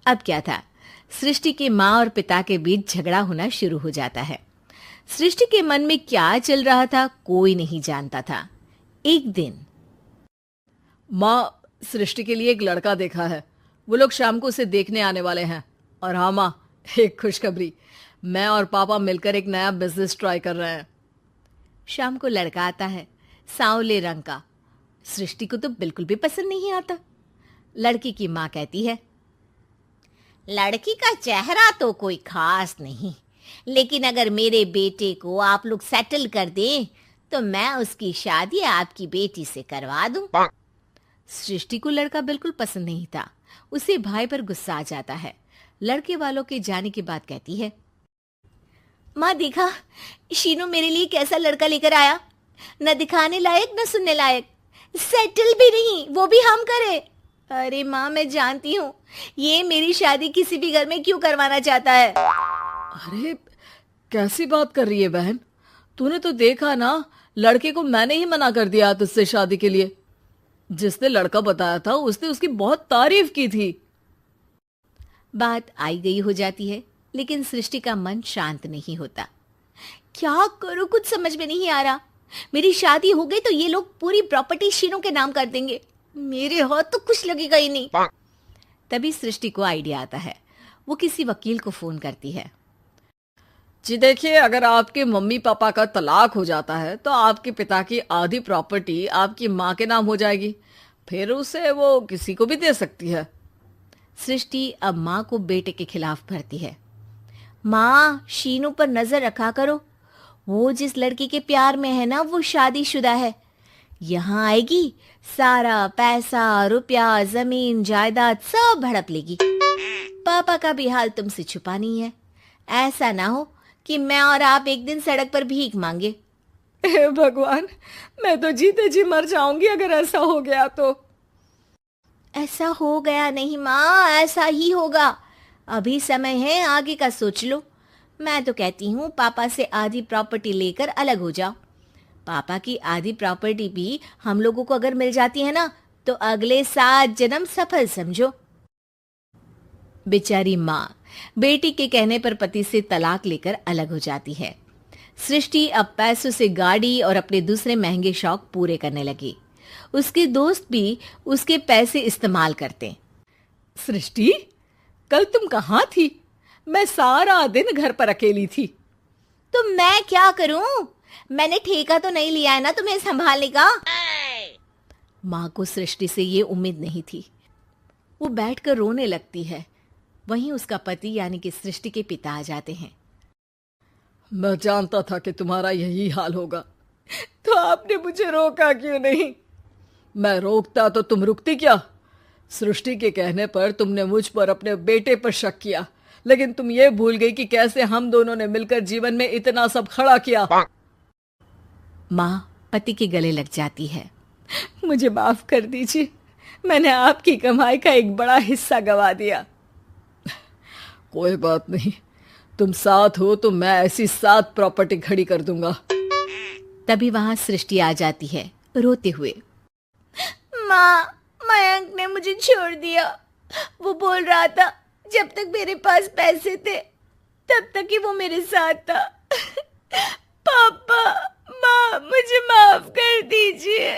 अब क्या था, सृष्टि के माँ और पिता के बीच झगड़ा होना शुरू हो जाता है। सृष्टि के मन में क्या चल रहा था कोई नहीं जानता था। एक दिन, माँ, सृष्टि के लिए एक लड़का देखा है। वो लोग शाम को उसे देखने आने वाले हैं। और हाँ माँ, एक खुशखबरी, मैं और पापा मिलकर एक नया बिजनेस ट्राई कर रहे हैं। शाम को लड़का आता है, सांवले रंग का। सृष्टि को तो बिल्कुल भी पसंद नहीं आता। लड़की की माँ कहती है, लड़की का चेहरा तो कोई खास नहीं, लेकिन अगर मेरे बेटे को आप लोग सेटल कर दें तो मैं उसकी शादी आपकी बेटी से करवा दूं। सृष्टि को लड़का बिल्कुल पसंद नहीं था। उसे भाई पर गुस्सा आ जाता है। लड़के वालों के जाने के बाद कहती है, माँ देखा, शीनू मेरे लिए कैसा लड़का लेकर आया, न दिखाने लायक न सुनने लायक, सेटल भी नहीं, वो भी हम करे। अरे माँ, मैं जानती हूँ ये मेरी शादी किसी भी घर में क्यों करवाना चाहता है। अरे, कैसी बात कर रही है बहन? तूने तो देखा ना, लड़के को मैंने ही मना कर दिया तुझसे शादी के लिए। जिसने लड़का बताया था उसने उसकी बहुत तारीफ की थी। बात आई गई हो जाती है, लेकिन सृष्टि का मन शांत नहीं होता। क्या करूं, कुछ समझ में नहीं आ रहा। मेरी शादी हो गई तो ये लोग पूरी प्रॉपर्टी शीनू के नाम कर देंगे, मेरे हाथ तो कुछ लगेगा ही नहीं। तभी सृष्टि को आइडिया आता है। वो किसी वकील को फोन करती है। जी देखिए, अगर आपके मम्मी पापा का तलाक हो जाता है तो आपके पिता की आधी प्रॉपर्टी आपकी माँ के नाम हो जाएगी। फिर उसे वो किसी को भी दे सकती है। सृष्टि अब माँ को बेटे के खिलाफ भरती है। माँ, शीनू पर नजर रखा करो। वो जिस लड़की के प्यार में है ना, वो शादीशुदा है। यहाँ आएगी, सारा पैसा, रुपया, जमीन, जायदाद सब हड़प लेगी। पापा का भी हाल तुमसे छुपा नहीं है। ऐसा ना हो कि मैं और आप एक दिन सड़क पर भीख मांगे। हे भगवान, मैं तो जीते जी मर जाऊंगी अगर ऐसा हो गया तो। ऐसा हो गया नहीं माँ, ऐसा ही होगा। अभी समय है, आगे का सोच लो। मैं तो कहती हूँ पापा से आधी प्रॉपर्टी लेकर अलग हो जाओ। पापा की आधी प्रॉपर्टी भी हम लोगों को अगर मिल जाती है ना, तो अगले 7 जन्म सफल समझो। बेचारी माँ बेटी के कहने पर पति से तलाक लेकर अलग हो जाती है। सृष्टि अब पैसों से गाड़ी और अपने दूसरे महंगे शौक पूरे करने लगी। उसके दोस्त भी उसके पैसे इस्तेमाल करते। सृष्टि, कल तुम कहाँ थी? मैं सारा दिन घर पर अकेली थी। तो मैं क्या करूं? मैंने ठेका तो नहीं लिया है ना तुम्हें संभालने का। माँ को सृष्टि से ये उम्मीद नहीं थी। वो बैठकर रोने लगती है। वहीं उसका पति यानी कि सृष्टि के पिता आ जाते हैं। मैं जानता था कि तुम्हारा यही हाल होगा, तो आपने मुझे रोका क्यों नहीं? मैं रोकता तो तुम रुकती क्या? सृष्टि के कहने पर तुमने मुझ पर, अपने बेटे पर शक किया, लेकिन तुम ये भूल गई कि कैसे हम दोनों ने मिलकर जीवन में इतना सब खड़ा किया। माँ पति के गले लग जाती है। मुझे माफ कर दीजिए, मैंने आपकी कमाई का एक बड़ा हिस्सा गवा दिया। कोई बात नहीं, तुम साथ हो तो मैं ऐसी 7 प्रॉपर्टी खड़ी कर दूंगा। तभी वहां सृष्टि आ जाती है रोते हुए। माँ, मयंक ने मुझे छोड़ दिया। वो बोल रहा था जब तक मेरे पास पैसे थे तब तक ही वो मेरे साथ था। पापा, माँ, मुझे माफ कर दीजिए।